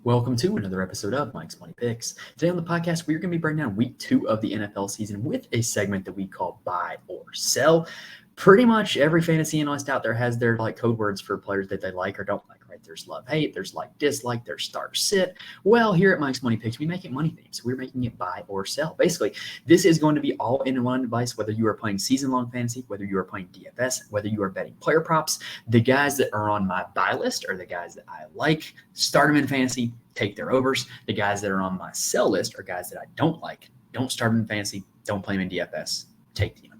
Welcome to another episode of Mike's Money Picks. Today on the podcast, we're going to be breaking down week 2 of the NFL season with a segment that we call buy or sell. Pretty much every fantasy analyst out there has their code words for players that they like or don't like, right? There's love, hate, there's like, dislike, there's start, sit. Well, here at Mike's Money Picks, we make it money themed. So we're making it buy or sell. Basically, this is going to be all in one device, whether you are playing season-long fantasy, whether you are playing DFS, whether you are betting player props. The guys that are on my buy list are the guys that I like. Start them in fantasy, take their overs. The guys that are on my sell list are guys that I don't like. Don't start them in fantasy, don't play them in DFS, take the unders.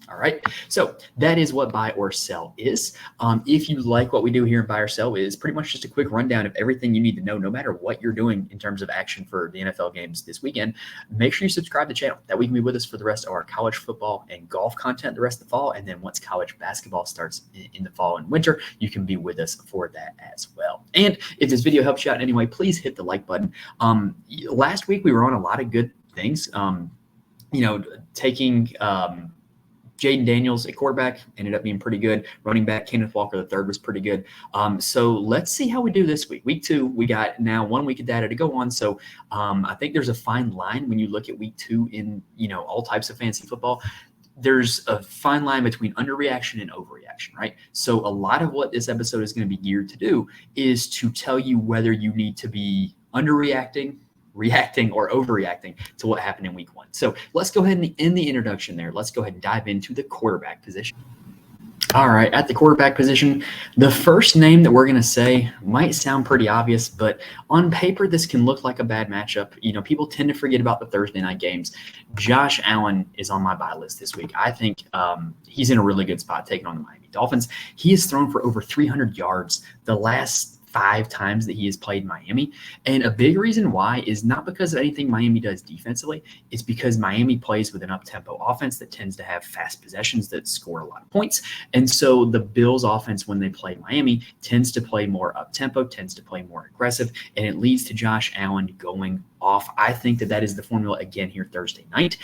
All right. So that is what buy or sell is. If you like what we do here in buy or sell, it is pretty much just a quick rundown of everything you need to know, no matter what you're doing in terms of action for the NFL games this weekend. Make sure you subscribe to the channel. That way you can be with us for the rest of our college football and golf content the rest of the fall. And then once college basketball starts in the fall and winter, you can be with us for that as well. And if this video helps you out in any way, please hit the like button. Last week we were on a lot of good things. Taking Jaden Daniels at quarterback ended up being pretty good. Running back Kenneth Walker III was pretty good. So let's see how we do this week. Week 2, we got now 1 week of data to go on. So I think there's a fine line when you look at week 2 in all types of fantasy football. There's a fine line between underreaction and overreaction, right? So a lot of what this episode is going to be geared to do is to tell you whether you need to be underreacting, reacting, or overreacting to what happened in week 1. So let's go ahead and end the introduction there. Let's go ahead and dive into the quarterback position. All right, at the quarterback position, the first name that we're going to say might sound pretty obvious, but on paper, this can look like a bad matchup. People tend to forget about the Thursday night games. Josh Allen is on my buy list this week. I think he's in a really good spot taking on the Miami Dolphins. He has thrown for over 300 yards the last 5 times that he has played Miami. And a big reason why is not because of anything Miami does defensively. It's because Miami plays with an up-tempo offense that tends to have fast possessions that score a lot of points. And so the Bills offense, when they play Miami, tends to play more up-tempo, tends to play more aggressive, and it leads to Josh Allen going off. I think that is the formula again here Thursday night.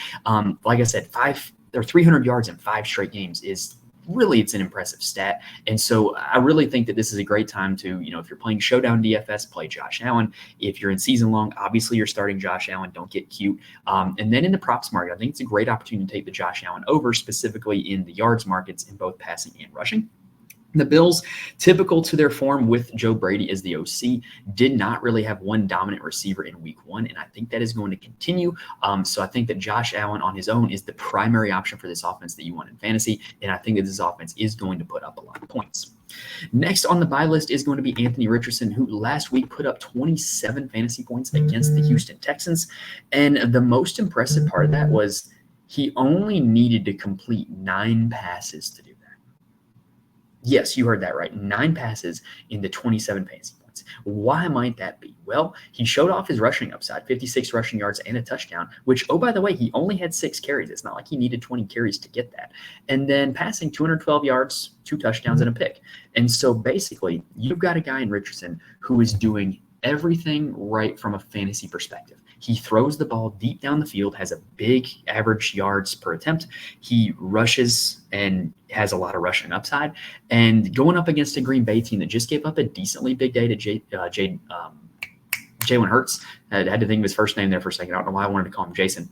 Like I said, 300 yards in 5 straight games is really, it's an impressive stat. And so I really think that this is a great time to, if you're playing Showdown DFS, play Josh Allen. If you're in season long, obviously you're starting Josh Allen. Don't get cute. And then in the props market, I think it's a great opportunity to take the Josh Allen over, specifically in the yards markets in both passing and rushing. The Bills, typical to their form with Joe Brady as the OC, did not really have one dominant receiver in week 1, and I think that is going to continue. So I think that Josh Allen on his own is the primary option for this offense that you want in fantasy, and I think that this offense is going to put up a lot of points. Next on the buy list is going to be Anthony Richardson, who last week put up 27 fantasy points against the Houston Texans, and the most impressive part of that was he only needed to complete 9 passes to do that. Yes, you heard that right. 9 passes into 27 fantasy points. Why might that be? Well, he showed off his rushing upside, 56 rushing yards and a touchdown, which, oh, by the way, he only had 6 carries. It's not like he needed 20 carries to get that. And then passing 212 yards, 2 touchdowns, and a pick. And so basically, you've got a guy in Richardson who is doing everything right from a fantasy perspective. He throws the ball deep down the field, has a big average yards per attempt. He rushes and has a lot of rushing upside. And going up against a Green Bay team that just gave up a decently big day to Jalen Hurts. I had to think of his first name there for a second. I don't know why I wanted to call him Jason.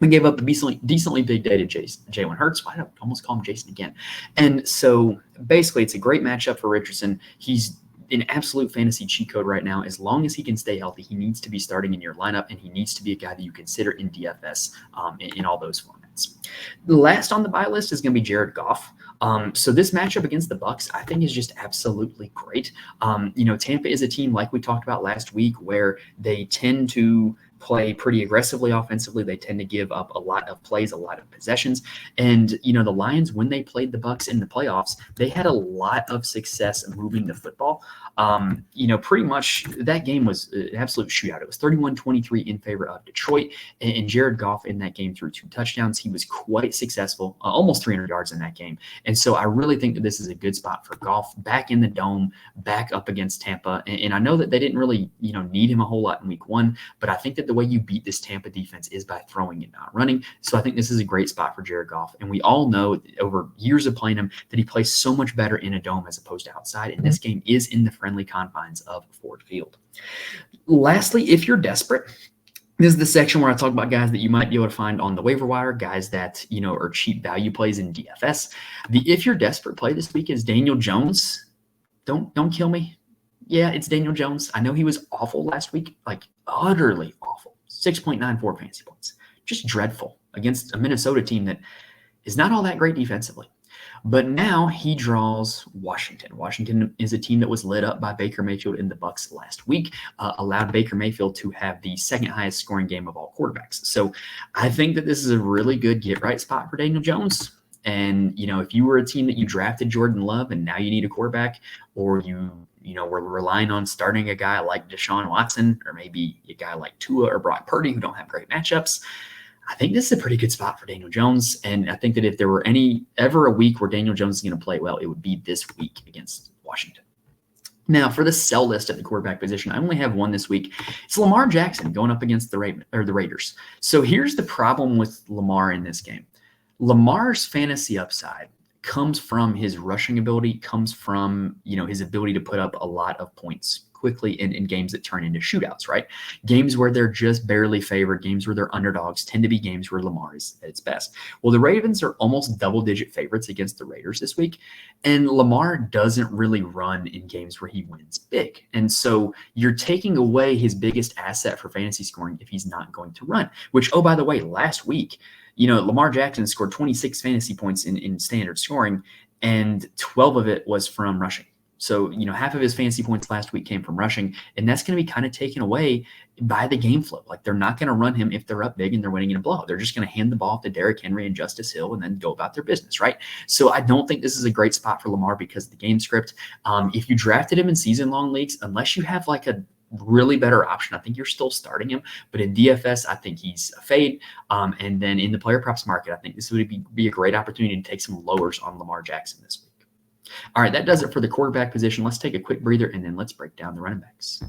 We gave up a decently big day to Jalen Hurts. Why did I almost call him Jason again? And so basically, it's a great matchup for Richardson. He's an absolute fantasy cheat code right now. As long as he can stay healthy, he needs to be starting in your lineup, and he needs to be a guy that you consider in DFS in all those formats. The last on the buy list is going to be Jared Goff. So this matchup against the Bucs, I think, is just absolutely great. Tampa is a team, like we talked about last week, where they tend to play pretty aggressively offensively. They tend to give up a lot of plays, a lot of possessions. And, the Lions, when they played the Bucs in the playoffs, they had a lot of success moving the football. Pretty much that game was an absolute shootout. It was 31-23 in favor of Detroit. And Jared Goff in that game threw 2 touchdowns. He was quite successful, almost 300 yards in that game. And so I really think that this is a good spot for Goff, back in the dome, back up against Tampa. And I know that they didn't really, need him a whole lot in week 1, but I think that that the way you beat this Tampa defense is by throwing and not running. So I think this is a great spot for Jared Goff. And we all know over years of playing him that he plays so much better in a dome as opposed to outside. And this game is in the friendly confines of Ford Field. Lastly, if you're desperate, this is the section where I talk about guys that you might be able to find on the waiver wire, guys that, are cheap value plays in DFS. The if you're desperate play this week is Daniel Jones. Don't kill me. Yeah, it's Daniel Jones. I know he was awful last week, like utterly awful. 6.94 fantasy points. Just dreadful against a Minnesota team that is not all that great defensively. But now he draws Washington. Washington is a team that was lit up by Baker Mayfield in the Bucs last week, allowed Baker Mayfield to have the second highest scoring game of all quarterbacks. So I think that this is a really good get-right spot for Daniel Jones. And, if you were a team that you drafted Jordan Love and now you need a quarterback, or we're relying on starting a guy like Deshaun Watson, or maybe a guy like Tua or Brock Purdy who don't have great matchups, I think this is a pretty good spot for Daniel Jones. And I think that if there were ever a week where Daniel Jones is going to play well, it would be this week against Washington. Now, for the sell list at the quarterback position, I only have one this week. It's Lamar Jackson going up against the Raiders. So here's the problem with Lamar in this game. Lamar's fantasy upside comes from his rushing ability, comes from, his ability to put up a lot of points quickly in games that turn into shootouts, right? Games where they're just barely favored, games where they're underdogs tend to be games where Lamar is at its best. Well, the Ravens are almost double-digit favorites against the Raiders this week, and Lamar doesn't really run in games where he wins big. And so you're taking away his biggest asset for fantasy scoring if he's not going to run, which, oh, by the way, last week, Lamar Jackson scored 26 fantasy points in standard scoring, and 12 of it was from rushing. So, half of his fantasy points last week came from rushing, and that's going to be kind of taken away by the game flow. Like, they're not going to run him if they're up big and they're winning in a blowout. They're just going to hand the ball off to Derrick Henry and Justice Hill and then go about their business, right? So I don't think this is a great spot for Lamar because of the game script. If you drafted him in season-long leagues, unless you have like a really better option, I think you're still starting him. But in DFS, I think he's a fade. And then in the player props market, I think this would be a great opportunity to take some lowers on Lamar Jackson this week. All right, that does it for the quarterback position. Let's take a quick breather, and then let's break down the running backs.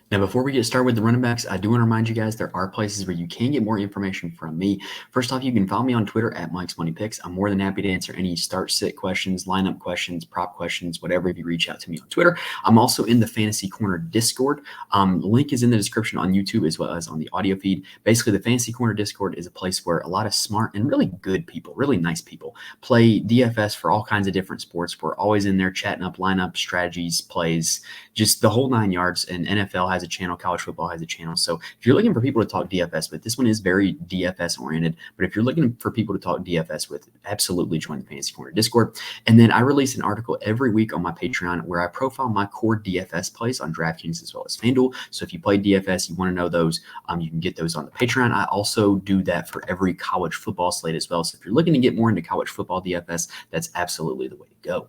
Now, before we get started with the running backs, I do want to remind you guys there are places where you can get more information from me. First off, you can follow me on Twitter at Mike's Money Picks. I'm more than happy to answer any start-sit questions, lineup questions, prop questions, whatever, if you reach out to me on Twitter. I'm also in the Fantasy Corner Discord. The link is in the description on YouTube as well as on the audio feed. Basically, the Fantasy Corner Discord is a place where a lot of smart and really good people, really nice people, play DFS for all kinds of different sports. We're always in there chatting up lineup, strategies, plays, just the whole 9 yards. And NFL has a channel, college football has a channel. So if you're looking for people to talk DFS with, this one is very DFS oriented. But if you're looking for people to talk DFS with, absolutely join the Fantasy Corner Discord. And then I release an article every week on my Patreon where I profile my core DFS plays on DraftKings as well as FanDuel. So if you play DFS, you want to know those, you can get those on the Patreon. I also do that for every college football slate as well. So if you're looking to get more into college football DFS, that's absolutely the way to go.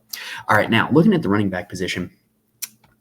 All right, now looking at the running back position,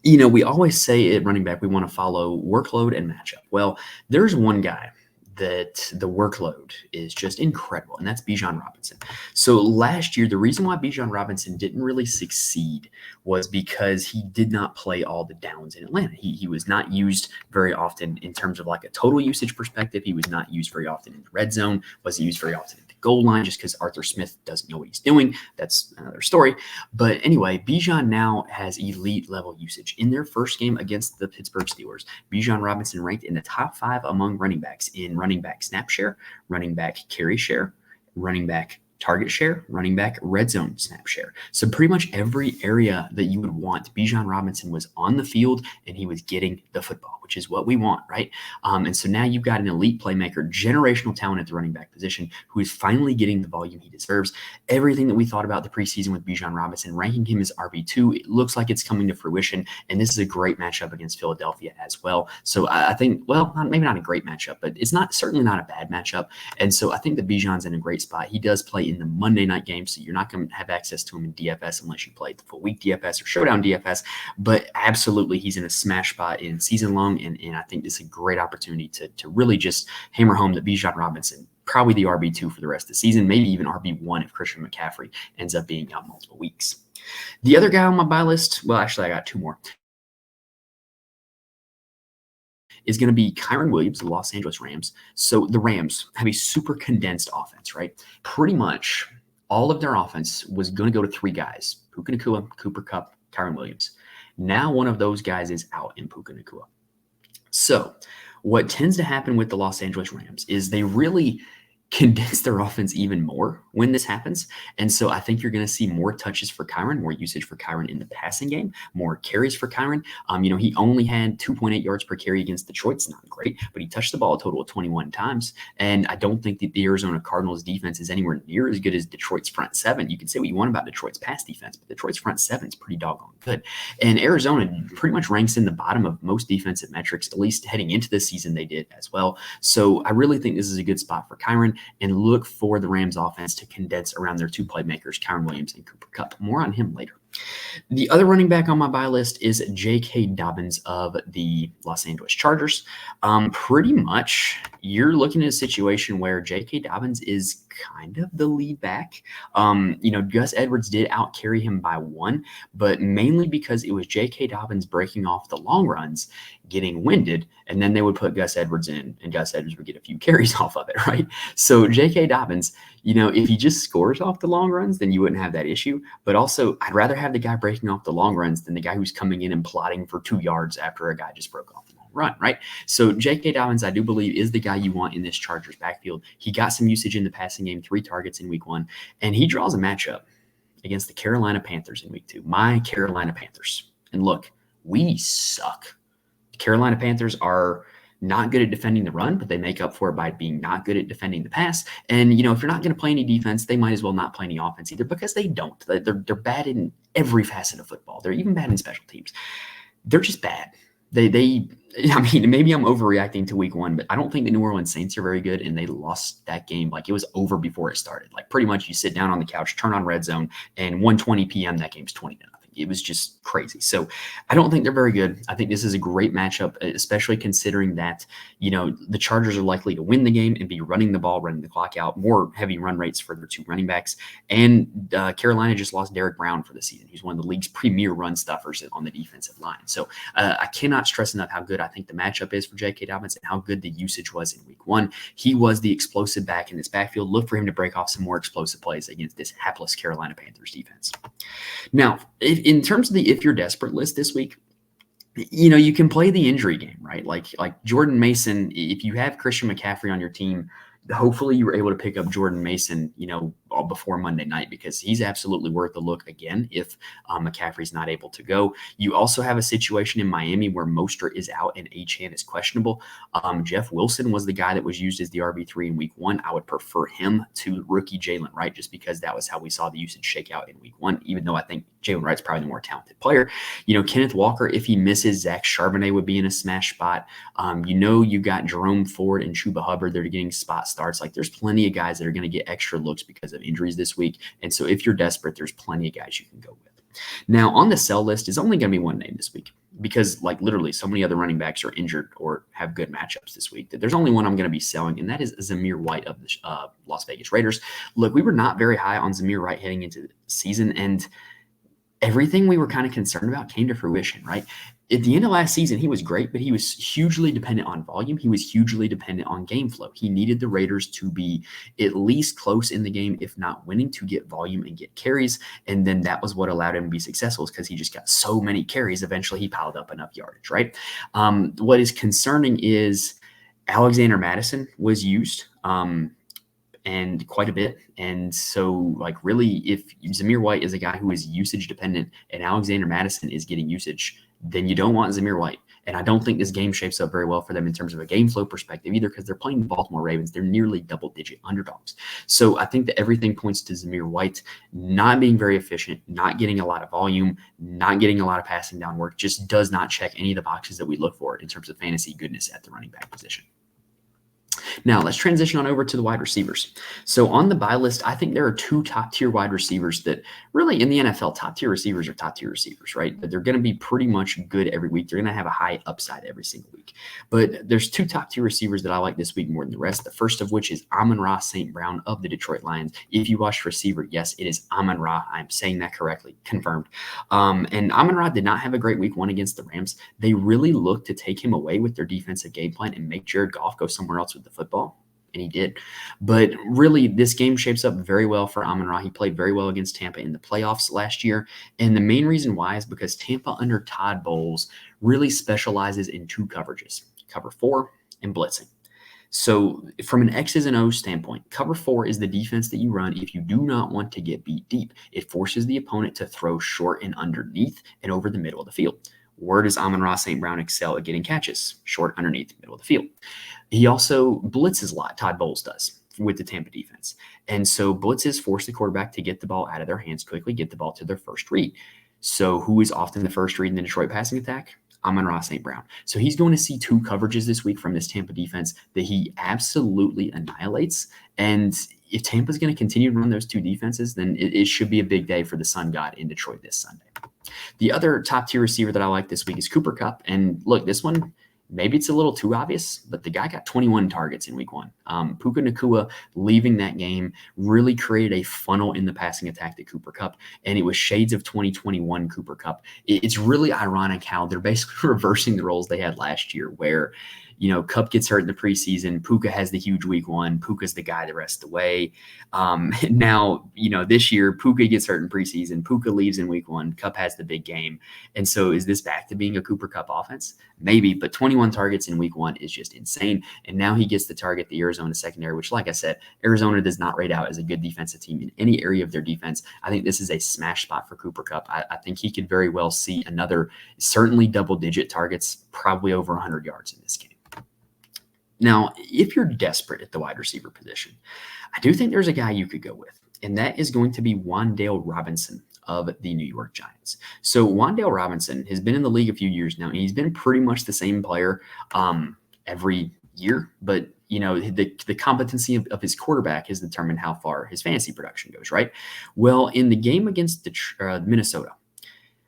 we always say at running back, we want to follow workload and matchup. Well, there's one guy that the workload is just incredible, and that's Bijan Robinson. So last year, the reason why Bijan Robinson didn't really succeed was because he did not play all the downs in Atlanta. He was not used very often in terms of like a total usage perspective. He was not used very often in the red zone, wasn't used very often in the goal line just because Arthur Smith doesn't know what he's doing. That's another story. But anyway, Bijan now has elite level usage. In their first game against the Pittsburgh Steelers, Bijan Robinson ranked in the top 5 among running backs in running back snap share, running back carry share, running back target share, running back red zone snap share. So pretty much every area that you would want, Bijan Robinson was on the field and he was getting the football, which is what we want, right? And so now you've got an elite playmaker, generational talent at the running back position who is finally getting the volume he deserves. Everything that we thought about the preseason with Bijan Robinson, ranking him as RB2, it looks like it's coming to fruition. And this is a great matchup against Philadelphia as well. So I think, well, maybe not a great matchup, but it's certainly not a bad matchup. And so I think that Bijan's in a great spot. He does play in the Monday night game, so you're not going to have access to him in DFS unless you play the full week DFS or showdown DFS, but absolutely he's in a smash spot in season long, and I think this is a great opportunity to really just hammer home that Bijan Robinson, probably the RB2 for the rest of the season, maybe even RB1 if Christian McCaffrey ends up being out multiple weeks. The other guy on my buy list, well, actually I got 2 more, is going to be Kyren Williams, the Los Angeles Rams. So the Rams have a super condensed offense, right? Pretty much all of their offense was going to go to three guys: Puka Nacua, Cooper Kupp, Kyren Williams. Now one of those guys is out in Puka Nacua. So what tends to happen with the Los Angeles Rams is they really condense their offense even more when this happens. And so I think you're going to see more touches for Kyren, more usage for Kyren in the passing game, more carries for Kyren. He only had 2.8 yards per carry against Detroit. It's not great, but he touched the ball a total of 21 times. And I don't think that the Arizona Cardinals defense is anywhere near as good as Detroit's front seven. You can say what you want about Detroit's pass defense, but Detroit's front seven is pretty doggone good. And Arizona pretty much ranks in the bottom of most defensive metrics, at least heading into the season they did as well. So I really think this is a good spot for Kyren, and look for the Rams offense to condense around their two playmakers, Kyren Williams and Cooper Kupp. More on him later. The other running back on my buy list is J.K. Dobbins of the Los Angeles Chargers. Pretty much you're looking at a situation where J.K. Dobbins is kind of the lead back. Gus Edwards did outcarry him by one, but mainly because it was J.K. Dobbins breaking off the long runs, getting winded, and then they would put Gus Edwards in, and Gus Edwards would get a few carries off of it, right? So J.K. Dobbins, if he just scores off the long runs, then you wouldn't have that issue. But also, I'd rather have the guy breaking off the long runs than the guy who's coming in and plotting for 2 yards after a guy just broke off the long run, right? So J.K. Dobbins, I do believe, is the guy you want in this Chargers backfield. He got some usage in the passing game, 3 targets in week 1, and he draws a matchup against the Carolina Panthers in week 2. My Carolina Panthers. And look, we suck. The Carolina Panthers are not good at defending the run, but they make up for it by being not good at defending the pass. And, if you're not going to play any defense, they might as well not play any offense either, because they don't. They're bad in every facet of football. They're even bad in special teams. They're just bad. Maybe I'm overreacting to week 1, but I don't think the New Orleans Saints are very good, and they lost that game like it was over before it started. Like, pretty much you sit down on the couch, turn on Red Zone, and 1:20 p.m. that game's 20-0. It was just crazy. So I don't think they're very good. I think this is a great matchup, especially considering that, the Chargers are likely to win the game and be running the ball, running the clock out, more heavy run rates for their 2 running backs. And Carolina just lost Derek Brown for the season. He's one of the league's premier run stuffers on the defensive line. So I cannot stress enough how good I think the matchup is for J.K. Dobbins and how good the usage was in week 1. He was the explosive back in this backfield. Look for him to break off some more explosive plays against this hapless Carolina Panthers defense. Now, in terms of the if you're desperate list this week, you can play the injury game, right? Like Jordan Mason, if you have Christian McCaffrey on your team, hopefully you were able to pick up Jordan Mason, before Monday night, because he's absolutely worth a look again if McCaffrey's not able to go. You also have a situation in Miami where Mostert is out and Achane is questionable. Jeff Wilson was the guy that was used as the RB3 in week 1. I would prefer him to rookie Jalen Wright, just because that was how we saw the usage shake out in week 1, even though I think Jalen Wright's probably the more talented player. Kenneth Walker, if he misses, Zach Charbonnet would be in a smash spot. You got Jerome Ford and Chuba Hubbard that are getting spot starts. Like, there's plenty of guys that are going to get extra looks because of injuries this week. And so if you're desperate, there's plenty of guys you can go with. Now, on the sell list is only going to be one name this week, because literally so many other running backs are injured or have good matchups this week that there's only one I'm going to be selling, and that is Zamir White of the Las Vegas Raiders. Look, we were not very high on Zamir White heading into the season, and everything we were kind of concerned about came to fruition, right? At the end of last season, he was great, but he was hugely dependent on volume. He was hugely dependent on game flow. He needed the Raiders to be at least close in the game, if not winning, to get volume and get carries. And then that was what allowed him to be successful, because he just got so many carries. Eventually, he piled up enough yardage, right? What is concerning is Alexander Madison was used. And quite a bit. And so, really, if Zamir White is a guy who is usage dependent and Alexander Madison is getting usage, then you don't want Zamir White. And I don't think this game shapes up very well for them in terms of a game flow perspective either, because they're playing the Baltimore Ravens. They're nearly double-digit underdogs. So I think that everything points to Zamir White not being very efficient, not getting a lot of volume, not getting a lot of passing down work, just does not check any of the boxes that we look for in terms of fantasy goodness at the running back position. Now, let's transition on over to the wide receivers. So, on the buy list, I think there are two top tier wide receivers that really in the NFL, top tier receivers are top tier receivers, right? But they're going to be pretty much good every week. They're going to have a high upside every single week. But there's two top tier receivers that I like this week more than the rest. The first of which is Amon-Ra St. Brown of the Detroit Lions. If you watched receiver, yes, it is Amon-Ra. I'm saying that correctly, confirmed. And Amon-Ra did not have a great week one against the Rams. They really looked to take him away with their defensive game plan and make Jared Goff go somewhere else with the football. And he did. But really, this game shapes up very well for Amon-Ra. He played very well against Tampa in the playoffs last year. And the main reason why is because Tampa under Todd Bowles really specializes in two coverages, cover 4 and blitzing. So from an X's and O's standpoint, cover 4 is the defense that you run if you do not want to get beat deep. It forces the opponent to throw short and underneath and over the middle of the field. Where does Amon-Ra St. Brown excel at getting catches? Short, underneath, middle of the field. He also blitzes a lot, Todd Bowles does, with the Tampa defense. And so blitzes force the quarterback to get the ball out of their hands quickly, get the ball to their first read. So who is often the first read in the Detroit passing attack? Amon-Ra St. Brown. So he's going to see two coverages this week from this Tampa defense that he absolutely annihilates. And if Tampa's going to continue to run those two defenses, then it should be a big day for the Sun God in Detroit this Sunday. The other top tier receiver that I like this week is Cooper Kupp. And look, this one, maybe it's a little too obvious, but the guy got 21 targets in week one. Puka Nacua leaving that game really created a funnel in the passing attack to Cooper Kupp, and it was shades of 2021 Cooper Kupp. It's really ironic how they're basically reversing the roles they had last year where, Kupp gets hurt in the preseason. Puka has the huge week one. Puka's the guy the rest of the way. Now, this year, Puka gets hurt in preseason. Puka leaves in week one. Kupp has the big game. And so is this back to being a Cooper Kupp offense? Maybe, but 21 targets in week one is just insane. And now he gets to target the Arizona secondary, which, like I said, Arizona does not rate out as a good defensive team in any area of their defense. I think this is a smash spot for Cooper Kupp. I think he could very well see another, certainly double-digit targets, probably over 100 yards in this game. Now, if you're desperate at the wide receiver position, I do think there's a guy you could go with, and that is going to be Wan'Dale Robinson of the New York Giants. So Wan'Dale Robinson has been in the league a few years now, and he's been pretty much the same player every year, but the competency of his quarterback has determined how far his fantasy production goes, right? Well, in the game against Minnesota,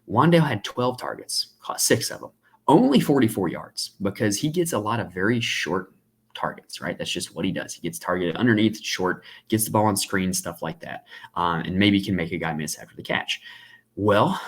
Wan'Dale had 12 targets, caught 6 of them, only 44 yards because he gets a lot of very short targets, right? That's just what he does. He gets targeted underneath, short, gets the ball on screen, stuff like that, and maybe can make a guy miss after the catch. Well,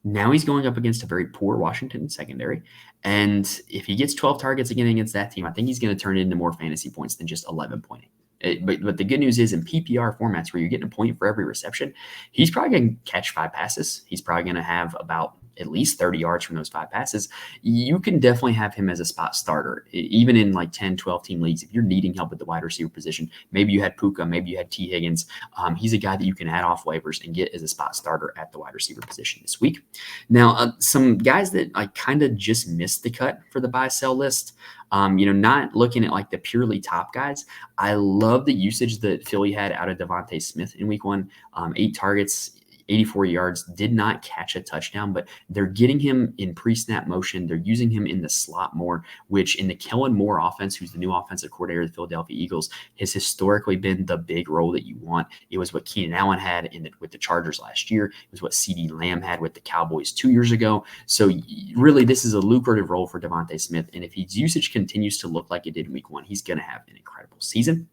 now he's going up against a very poor Washington secondary, and if he gets 12 targets again against that team, I think he's going to turn it into more fantasy points than just 11.8. But the good news is in PPR formats where you're getting a point for every reception, he's probably going to catch 5 passes. He's probably going to have about at least 30 yards from those 5 passes. You can definitely have him as a spot starter, even in like 10, 12 team leagues. If you're needing help at the wide receiver position, maybe you had Puka, maybe you had T. Higgins. He's a guy that you can add off waivers and get as a spot starter at the wide receiver position this week. Now, some guys that I kind of just missed the cut for the buy sell list. Not looking at like the purely top guys. I love the usage that Philly had out of Devontae Smith in week one. 8 targets, 84 yards, did not catch a touchdown, but they're getting him in pre-snap motion. They're using him in the slot more, which in the Kellen Moore offense, who's the new offensive coordinator of the Philadelphia Eagles, has historically been the big role that you want. It was what Keenan Allen had with the Chargers last year. It was what CeeDee Lamb had with the Cowboys 2 years ago. So really, this is a lucrative role for Devontae Smith, and if his usage continues to look like it did in week one, he's going to have an incredible season.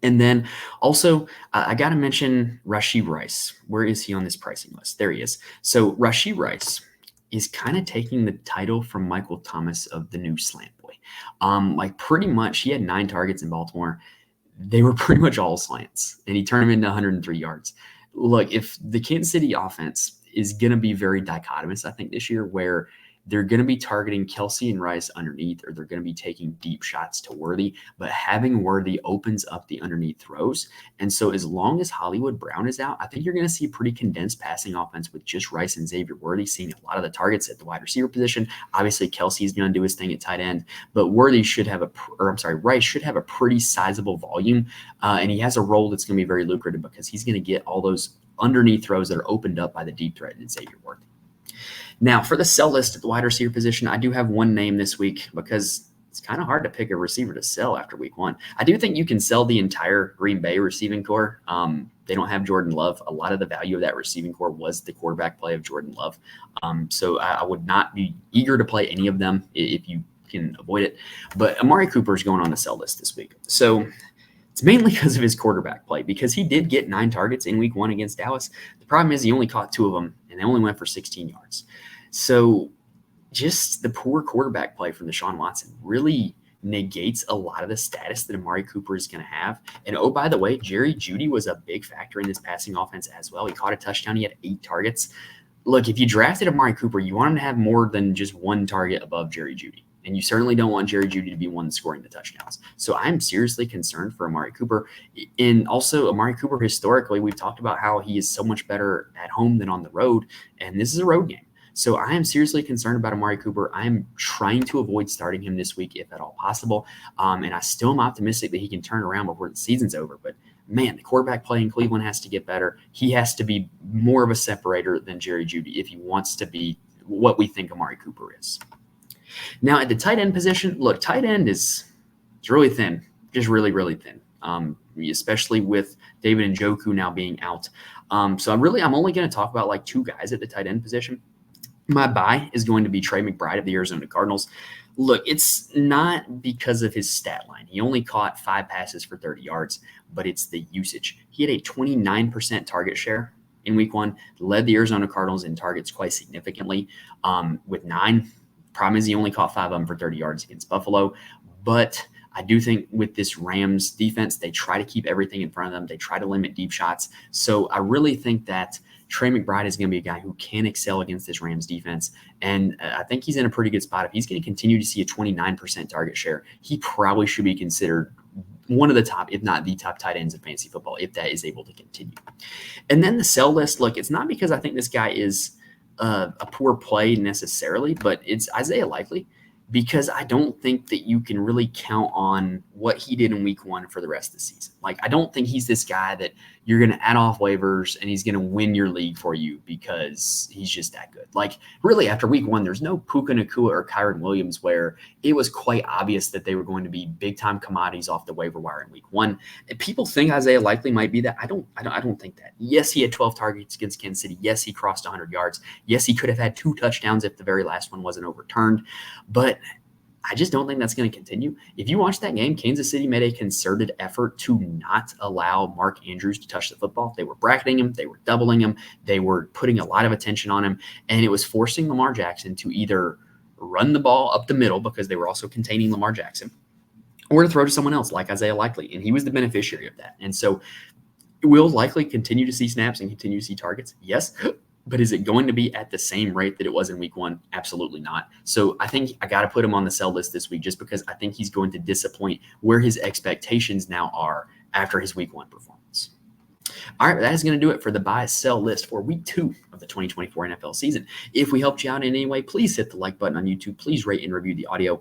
And then also, I got to mention Rashee Rice. Where is he on this pricing list? There he is. So Rashee Rice is kind of taking the title from Michael Thomas of the new slant boy. Pretty much, he had 9 targets in Baltimore. They were pretty much all slants, and he turned them into 103 yards. Look, if the Kansas City offense is going to be very dichotomous, I think, this year, where they're going to be targeting Kelsey and Rice underneath, or they're going to be taking deep shots to Worthy, but having Worthy opens up the underneath throws. And so as long as Hollywood Brown is out, I think you're going to see a pretty condensed passing offense with just Rice and Xavier Worthy seeing a lot of the targets at the wide receiver position. Obviously, Kelsey's going to do his thing at tight end, but Rice should have a pretty sizable volume, and he has a role that's going to be very lucrative because he's going to get all those underneath throws that are opened up by the deep threat in Xavier Worthy. Now, for the sell list at the wide receiver position, I do have one name this week because it's kind of hard to pick a receiver to sell after week 1. I do think you can sell the entire Green Bay receiving core. They don't have Jordan Love. A lot of the value of that receiving core was the quarterback play of Jordan Love. So I would not be eager to play any of them if you can avoid it. But Amari Cooper is going on the sell list this week. So it's mainly because of his quarterback play, because he did get 9 targets in week 1 against Dallas. The problem is he only caught 2 of them, and they only went for 16 yards. So just the poor quarterback play from Deshaun Watson really negates a lot of the status that Amari Cooper is going to have. And oh, by the way, Jerry Jeudy was a big factor in this passing offense as well. He caught a touchdown. He had 8 targets. Look, if you drafted Amari Cooper, you want him to have more than just 1 target above Jerry Jeudy. And you certainly don't want Jerry Jeudy to be one scoring the touchdowns. So I'm seriously concerned for Amari Cooper. And also, Amari Cooper, historically, we've talked about how he is so much better at home than on the road. And this is a road game. So I am seriously concerned about Amari Cooper. I am trying to avoid starting him this week if at all possible. And I still am optimistic that he can turn around before the season's over. But man, the quarterback play in Cleveland has to get better. He has to be more of a separator than Jerry Jeudy if he wants to be what we think Amari Cooper is. Now, at the tight end position, look, tight end it's really thin, just really, really thin, especially with David Njoku now being out. So I'm only going to talk about like 2 guys at the tight end position. My buy is going to be Trey McBride of the Arizona Cardinals. Look, it's not because of his stat line. He only caught 5 passes for 30 yards, but it's the usage. He had a 29% target share in week 1, led the Arizona Cardinals in targets quite significantly with 9. Problem is he only caught 5 of them for 30 yards against Buffalo. But I do think with this Rams defense, they try to keep everything in front of them. They try to limit deep shots. So I really think that Trey McBride is going to be a guy who can excel against this Rams defense. And I think he's in a pretty good spot. If he's going to continue to see a 29% target share, he probably should be considered one of the top, if not the top tight ends in fantasy football, if that is able to continue. And then the sell list, look, it's not because I think this guy is a poor play necessarily, but it's Isaiah Likely, because I don't think that you can really count on what he did in week 1 for the rest of the season. Like, I don't think he's this guy that you're going to add off waivers and he's going to win your league for you because he's just that good. Like, really, after week 1, there's no Puka Nacua or Kyron Williams where it was quite obvious that they were going to be big-time commodities off the waiver wire in week 1. And people think Isaiah Likely might be that. I don't think that. Yes, he had 12 targets against Kansas City. Yes, he crossed 100 yards. Yes, he could have had 2 touchdowns if the very last one wasn't overturned. But I just don't think that's going to continue. If you watch that game, Kansas City made a concerted effort to not allow Mark Andrews to touch the football. They were bracketing him. They were doubling him. They were putting a lot of attention on him. And it was forcing Lamar Jackson to either run the ball up the middle because they were also containing Lamar Jackson, or to throw to someone else like Isaiah Likely. And he was the beneficiary of that. And so we'll likely continue to see snaps and continue to see targets. Yes. But is it going to be at the same rate that it was in week 1? Absolutely not. So I think I got to put him on the sell list this week just because I think he's going to disappoint where his expectations now are after his week 1 performance. All right, that is going to do it for the buy sell list for week 2 of the 2024 NFL season. If we helped you out in any way, please hit the like button on YouTube. Please rate and review the audio.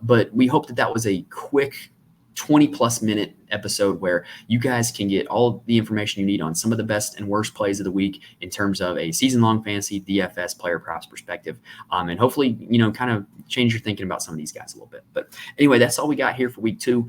But we hope that was a quick 20-plus minute episode where you guys can get all the information you need on some of the best and worst plays of the week in terms of a season-long fantasy DFS player props perspective. And hopefully, kind of change your thinking about some of these guys a little bit. But anyway, that's all we got here for week 2.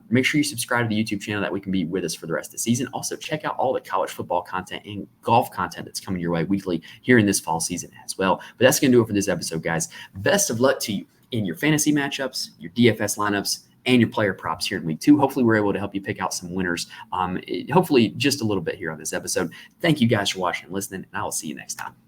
Make sure you subscribe to the YouTube channel that we can be with us for the rest of the season. Also, check out all the college football content and golf content that's coming your way weekly here in this fall season as well. But that's going to do it for this episode, guys. Best of luck to you in your fantasy matchups, your DFS lineups, and your player props here in week 2. Hopefully we're able to help you pick out some winners, hopefully just a little bit here on this episode. Thank you guys for watching and listening, and I will see you next time.